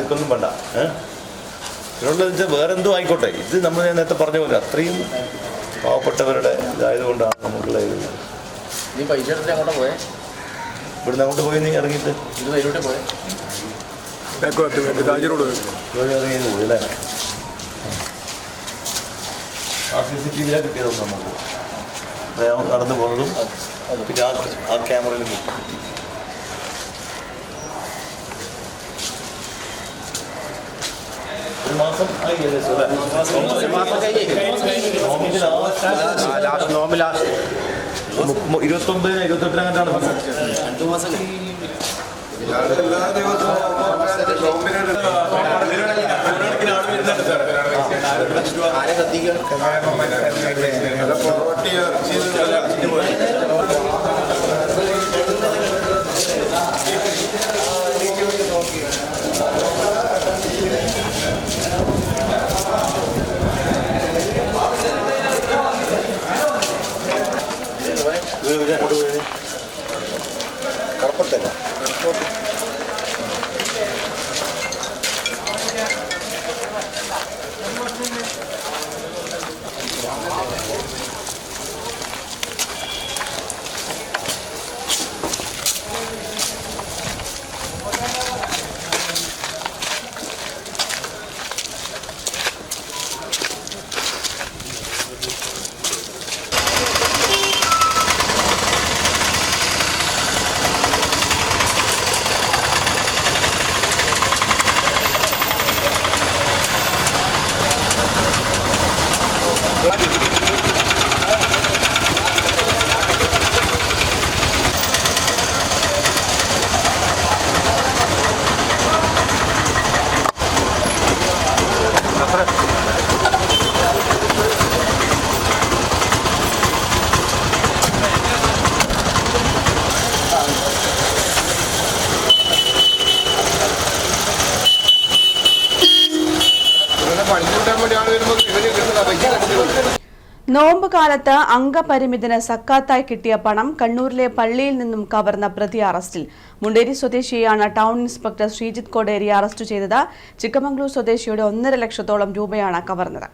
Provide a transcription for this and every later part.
ഇതൊന്നും വേണ്ട. ഇതിനുള്ളത് വെച്ചാൽ വേറെന്തോ ആയിക്കോട്ടെ, ഇത് നമ്മൾ നേരത്തെ പറഞ്ഞ പോലെ അത്രയും പാവപ്പെട്ടവരുടെ ഇതായതുകൊണ്ടാണ് നമുക്കുള്ള ഇത്. ഇവിടുന്ന് അങ്ങോട്ട് പോയി നീ ഇറങ്ങിയിട്ട് അല്ലേ? ആ CCTV കിട്ടിയതൊന്നും നമുക്ക് നടന്നു പോകുന്നതും പിന്നെ ആ ക്യാമറയിലും കിട്ടും. മാസം 29 28 കടപ്പുറത്തല്ല. നോമ്പ് കാലത്ത് അംഗപരിമിതന് സക്കാത്തായി കിട്ടിയ പണം കണ്ണൂരിലെ പള്ളിയിൽ നിന്നും കവർന്ന പ്രതി അറസ്റ്റിൽ. മുണ്ടേരി സ്വദേശിയെയാണ് town inspector Sreejith Koderi arrest ചെയ്തത്. ചിക്കമംഗളൂർ സ്വദേശിയുടെ 1.5 ലക്ഷത്തോളം രൂപയാണ് കവർന്നത്.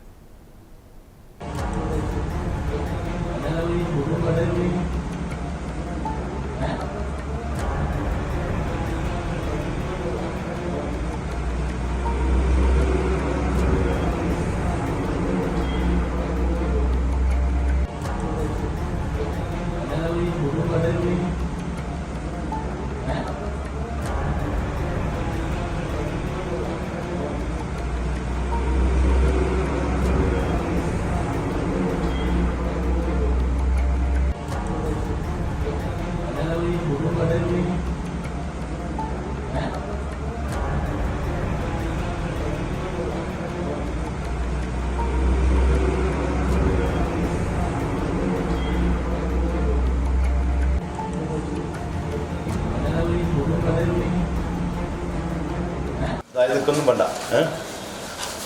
ഇതൊന്നും വേണ്ട.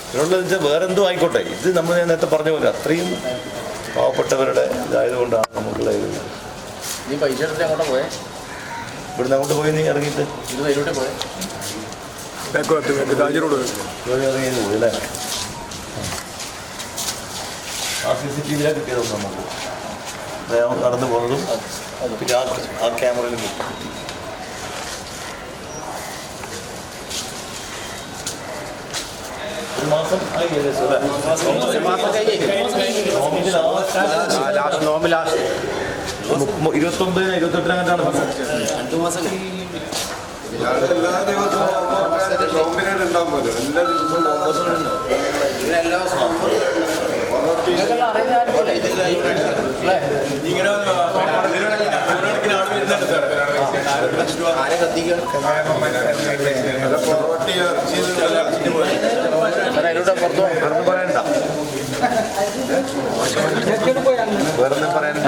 ഇതിനുള്ളത് വെച്ചാൽ വേറെന്തോ ആയിക്കോട്ടെ, ഇത് നമ്മൾ നേരത്തെ പറഞ്ഞ പോലെ അത്രയും പാവപ്പെട്ടവരുടെ ഇതായതുകൊണ്ടാണ് നമുക്കുള്ള ഇത്. ഇവിടുന്ന് അങ്ങോട്ട് പോയി നീ ഇറങ്ങിയിട്ട് അല്ലേ? ആ CCTV കിട്ടിയതൊന്നും നമുക്ക് നടന്നു പോകുന്നതും പിന്നെ ആ ക്യാമറയിലും കിട്ടും. മാസം നോമ്പ് ലാസ്റ്റ് 29 28 എല്ലാ ദിവസവും ഉണ്ടാകുമല്ലോ, എല്ലാ ദിവസവും പറയണ്ട, വേറെ പറയണ്ട.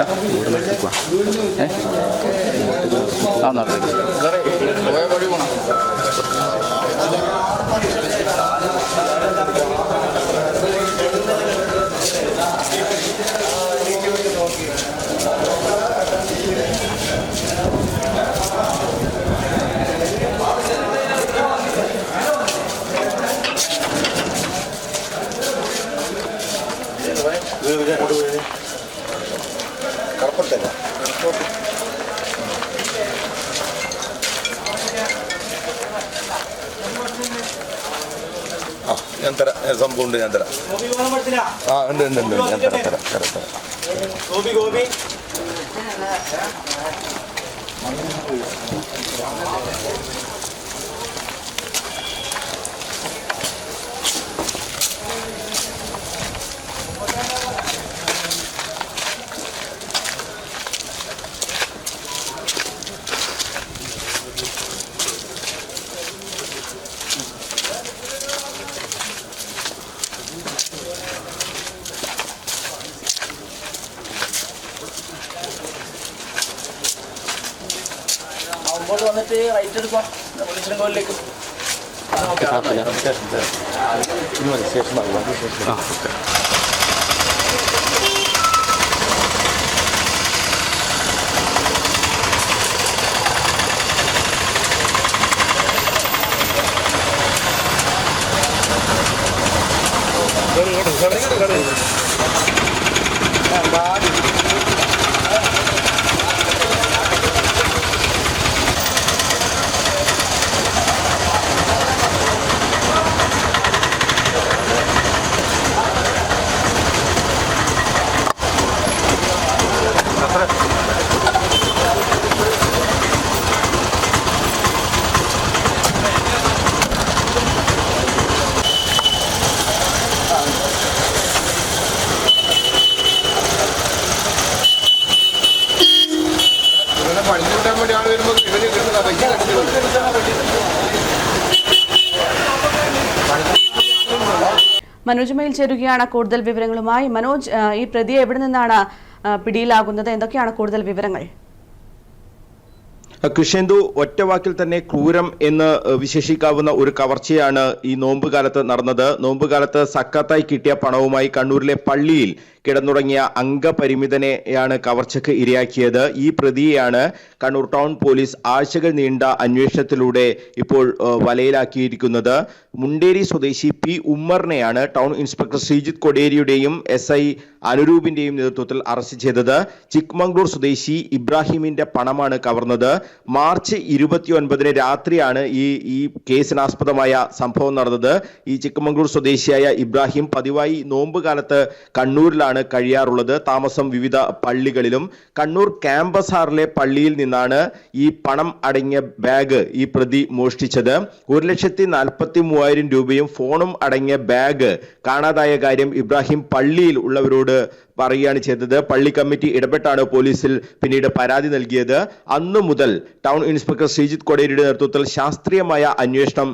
കടപ്പത്തല്ല, ഞാൻ തരാം, സംഭവം ഉണ്ട്, ഞാൻ തരാം. ഉണ്ട് ഉണ്ട് ഉണ്ട്, ഞാൻ തരാം. വന്നിട്ട് റൈറ്റ് എടുക്കാം വെളിച്ചെങ്കോലിലേക്ക്. മനോജ് മേൽ ചേരുകയാണ് കൂടുതൽ വിവരങ്ങളുമായി. മനോജ്, ഈ പ്രതിയെ എവിടെ നിന്നാണ് പിടിയിലാകുന്നത്? എന്തൊക്കെയാണ് കൂടുതൽ വിവരങ്ങൾ? കൃഷ്ണേന്ദു, ഒറ്റവാക്കിൽ തന്നെ ക്രൂരം എന്ന് വിശേഷിക്കാവുന്ന ഒരു കവർച്ചയാണ് ഈ നോമ്പുകാലത്ത് നടന്നത്. നോമ്പുകാലത്ത് സക്കാത്തായി കിട്ടിയ പണവുമായി കണ്ണൂരിലെ പള്ളിയിൽ കിടന്നുറങ്ങിയ അംഗപരിമിതനെയാണ് കവർച്ചയ്ക്ക് ഇരയാക്കിയത്. ഈ പ്രതിയെയാണ് കണ്ണൂർ ടൗൺ പോലീസ് ആഴ്ചകൾ നീണ്ട അന്വേഷണത്തിലൂടെ ഇപ്പോൾ വലയിലാക്കിയിരിക്കുന്നത്. മുണ്ടേരി സ്വദേശി പി ഉമ്മറിനെയാണ് ടൗൺ ഇൻസ്പെക്ടർ ശ്രീജിത്ത് കൊടേരിയുടെയും SI അനുരൂപിന്റെയും നേതൃത്വത്തിൽ അറസ്റ്റ് ചെയ്തത്. ചിക്മംഗ്ലൂർ സ്വദേശി ഇബ്രാഹിമിന്റെ പണമാണ് കവർന്നത്. മാർച്ച് 29 രാത്രിയാണ് ഈ കേസിനാസ്പദമായ സംഭവം നടന്നത്. ഈ ചിക്മംഗ്ലൂർ സ്വദേശിയായ ഇബ്രാഹിം പതിവായി നോമ്പുകാലത്ത് കണ്ണൂരിലാണ് കഴിയാറുള്ളത്. താമസം വിവിധ പള്ളികളിലും. കണ്ണൂർ ക്യാമ്പസാറിലെ പള്ളിയിൽ നിന്നാണ് ഈ പണം അടങ്ങിയ ബാഗ് ഈ പ്രതി മോഷ്ടിച്ചത്. 1,43,000 രൂപയും ഫോണും അടങ്ങിയ ബാഗ് കാണാതായ കാര്യം ഇബ്രാഹിം പള്ളിയിൽ ഉള്ളവരോട് പറയുകയാണ് ചെയ്തത്. പള്ളി കമ്മിറ്റി ഇടപെട്ടാണ് പോലീസിൽ പിന്നീട് പരാതി നൽകിയത്. അന്നു മുതൽ ടൗൺ ഇൻസ്പെക്ടർ ശ്രീജിത്ത് കൊടേരിയുടെ നേതൃത്വത്തിൽ ശാസ്ത്രീയമായ അന്വേഷണം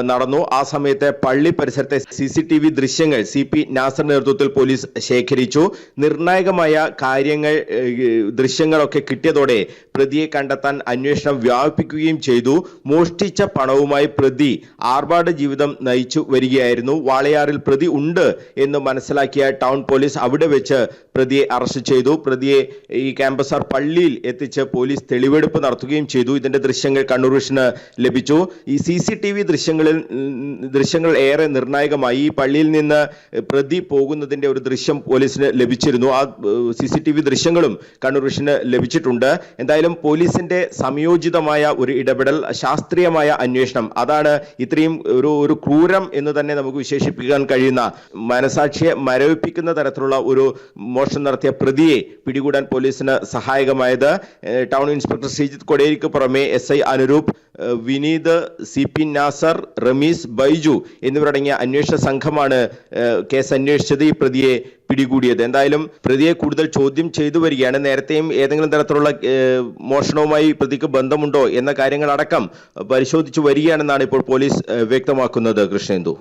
നടന്നു. ആ സമയത്തെ പള്ളി പരിസരത്തെ CCTV ദൃശ്യങ്ങൾ CP നാസറിന്റെ നേതൃത്വത്തിൽ പോലീസ് ശേഖരിച്ചു. നിർണായകമായ ദൃശ്യങ്ങളൊക്കെ കിട്ടിയതോടെ പ്രതിയെ കണ്ടെത്താൻ അന്വേഷണം വ്യാപിപ്പിക്കുകയും ചെയ്തു. മോഷ്ടിച്ച പണവുമായി പ്രതി ആർഭാട ജീവിതം നയിച്ചു വരികയായിരുന്നു. വാളയാറിൽ പ്രതി ഉണ്ട് എന്ന് മനസ്സിലാക്കിയ ടൗൺ പോലീസ് അവിടെ വെച്ച് പ്രതിയെ അറസ്റ്റ് ചെയ്തു. പ്രതിയെ ഈ ക്യാമ്പസാർ പള്ളിയിൽ എത്തിച്ച് പോലീസ് തെളിവെടുപ്പ് നടത്തുകയും ചെയ്തു. ഇതിന്റെ ദൃശ്യങ്ങൾ കണ്ണൂർ വിഷന് ലഭിച്ചു. ഈ CCTV ദൃശ്യങ്ങൾ ഏറെ നിർണായകമായി. ഈ പള്ളിയിൽ നിന്ന് പ്രതി പോകുന്നതിന്റെ ഒരു ദൃശ്യം പോലീസിന് ലഭിച്ചിരുന്നു. ആ CCTV ദൃശ്യങ്ങളും കണ്ണൂർ വിഷന് ലഭിച്ചിട്ടുണ്ട്. എന്തായാലും പോലീസിന്റെ സംയോജിതമായ ഒരു ഇടപെടൽ, ശാസ്ത്രീയമായ അന്വേഷണം, അതാണ് ഇത്രയും ഒരു ക്രൂരം എന്ന് തന്നെ നമുക്ക് വിശേഷിപ്പിക്കാൻ കഴിയുന്ന, മനസാക്ഷിയെ മരവിപ്പിക്കുന്ന തരത്തിലുള്ള ഒരു മോഷണം നടത്തിയ പ്രതിയെ പിടികൂടാൻ പോലീസിന് സഹായകമായത്. ടൗൺ ഇൻസ്പെക്ടർ ശ്രീജിത്ത് കൊടേരിക്ക് പുറമെ SI അനുരൂപ്, വിനീത്, CP നാസർ, റമീസ്, ബൈജു എന്നിവരടങ്ങിയ അന്വേഷണ സംഘമാണ് കേസ് അന്വേഷിച്ചത്. ഈ പ്രതിയെ പിടികൂടിയത്. എന്തായാലും പ്രതിയെ കൂടുതൽ ചോദ്യം ചെയ്തു വരികയാണ്. നേരത്തെയും ഏതെങ്കിലും തരത്തിലുള്ള മോഷണവുമായി പ്രതിക്ക് ബന്ധമുണ്ടോ എന്ന കാര്യങ്ങളടക്കം പരിശോധിച്ചു വരികയാണെന്നാണ് ഇപ്പോൾ പോലീസ് വ്യക്തമാക്കുന്നത്. കൃഷ്ണേന്ദു.